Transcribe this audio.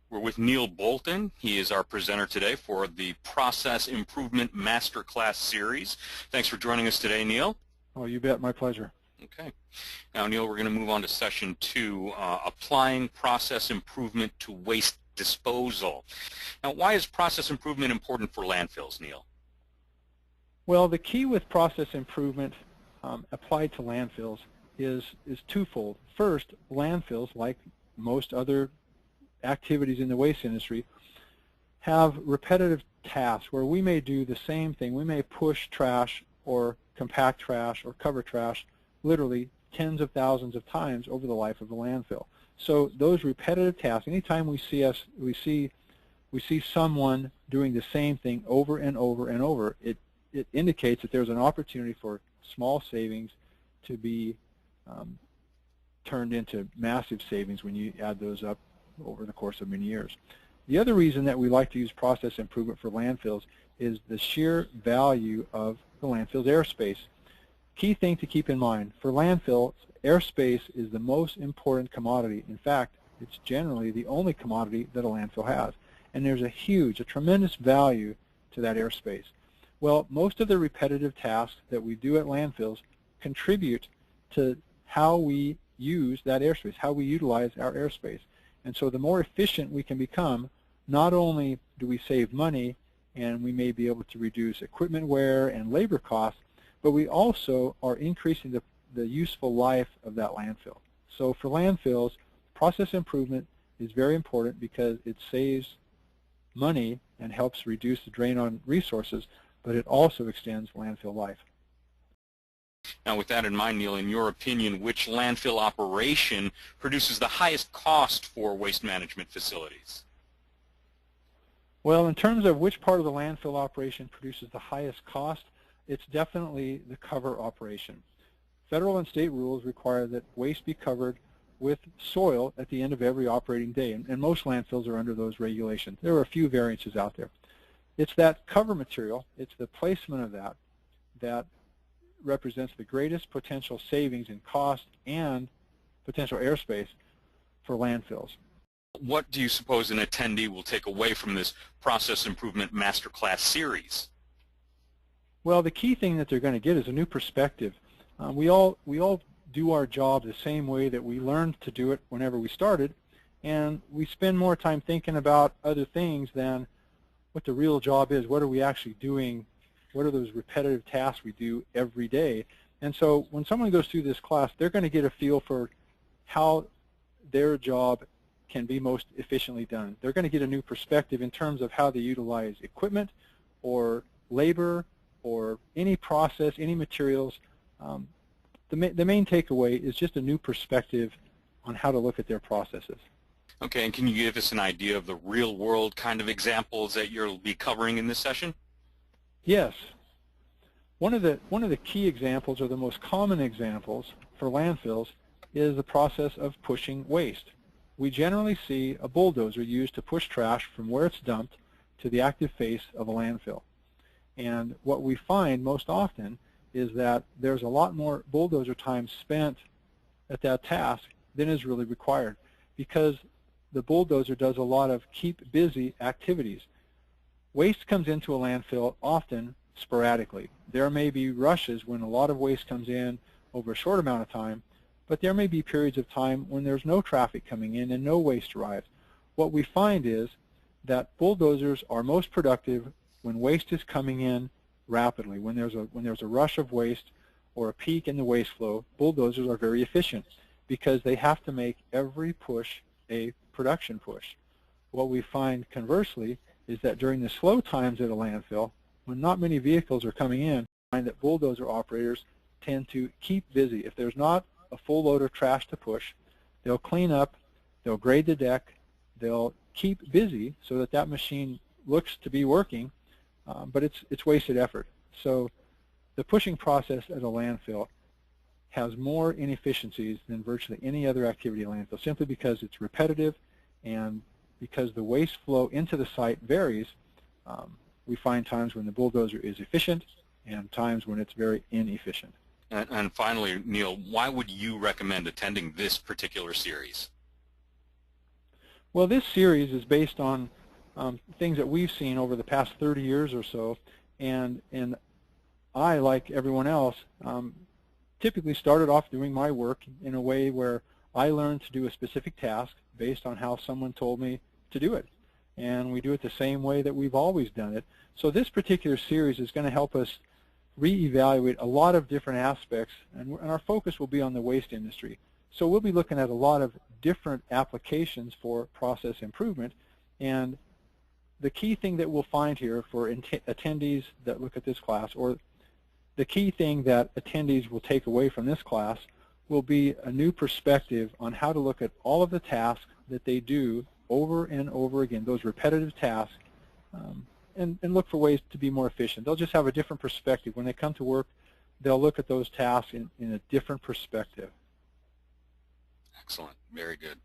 We're with Neil Bolton. He is our presenter today for the Process Improvement Masterclass Series. Thanks for joining us today, Neil. Oh, you bet. My pleasure. Okay. Now, Neil, we're going to move on to session 2, applying process improvement to waste disposal. Now, why is process improvement important for landfills, Neil? Well, the key with process improvement applied to landfills is twofold. First, landfills, like most other activities in the waste industry, have repetitive tasks where we may do the same thing. We may push trash or compact trash or cover trash literally tens of thousands of times over the life of a landfill. So those repetitive tasks, anytime we see someone doing the same thing over and over and over, it indicates that there's an opportunity for small savings to be turned into massive savings when you add those up over the course of many years. The other reason that we like to use process improvement for landfills is the sheer value of the landfill's airspace. Key thing to keep in mind, for landfills, airspace is the most important commodity. In fact, it's generally the only commodity that a landfill has. And there's a tremendous value to that airspace. Well, most of the repetitive tasks that we do at landfills contribute to how we use that airspace, how we utilize our airspace. And so the more efficient we can become, not only do we save money and we may be able to reduce equipment wear and labor costs, but we also are increasing the useful life of that landfill. So for landfills, process improvement is very important because it saves money and helps reduce the drain on resources, but it also extends landfill life. Now, with that in mind, Neil, in your opinion, which landfill operation produces the highest cost for waste management facilities? Well, in terms of which part of the landfill operation produces the highest cost, it's definitely the cover operation. Federal and state rules require that waste be covered with soil at the end of every operating day, and most landfills are under those regulations. There are a few variances out there. It's that cover material, it's the placement of that represents the greatest potential savings in cost and potential airspace for landfills. What do you suppose an attendee will take away from this Process Improvement Masterclass series? Well, the key thing that they're going to get is a new perspective. We all do our job the same way that we learned to do it whenever we started, and we spend more time thinking about other things than what the real job is. What are we actually doing? What are those repetitive tasks we do every day? And so when someone goes through this class, they're going to get a feel for how their job can be most efficiently done. They're going to get a new perspective in terms of how they utilize equipment or labor or any process, any materials. The main takeaway is just a new perspective on how to look at their processes. Okay, and can you give us an idea of the real-world kind of examples that you'll be covering in this session? Yes. One of the key examples, or the most common examples for landfills, is the process of pushing waste. We generally see a bulldozer used to push trash from where it's dumped to the active face of a landfill. And what we find most often is that there's a lot more bulldozer time spent at that task than is really required, because the bulldozer does a lot of keep busy activities. Waste comes into a landfill often sporadically. There may be rushes when a lot of waste comes in over a short amount of time, but there may be periods of time when there's no traffic coming in and no waste arrives. What we find is that bulldozers are most productive when waste is coming in rapidly. When there's a rush of waste or a peak in the waste flow, bulldozers are very efficient because they have to make every push a production push. What we find conversely is that during the slow times at a landfill, when not many vehicles are coming in, we find that bulldozer operators tend to keep busy. If there's not a full load of trash to push, they'll clean up, they'll grade the deck, they'll keep busy so that that machine looks to be working, but it's wasted effort. So the pushing process at a landfill has more inefficiencies than virtually any other activity at a landfill, simply because it's repetitive and because the waste flow into the site varies. We find times when the bulldozer is efficient and times when it's very inefficient. And finally, Neil, why would you recommend attending this particular series? Well, this series is based on things that we've seen over the past 30 years or so, and I, like everyone else, typically started off doing my work in a way where I learned to do a specific task based on how someone told me to do it. And we do it the same way that we've always done it. So this particular series is going to help us reevaluate a lot of different aspects, and our focus will be on the waste industry. So we'll be looking at a lot of different applications for process improvement, and the key thing that we'll find here for attendees that look at this class, or the key thing that attendees will take away from this class, will be a new perspective on how to look at all of the tasks that they do over and over again, those repetitive tasks, and look for ways to be more efficient. They'll just have a different perspective. When they come to work, they'll look at those tasks in a different perspective. Excellent. Very good.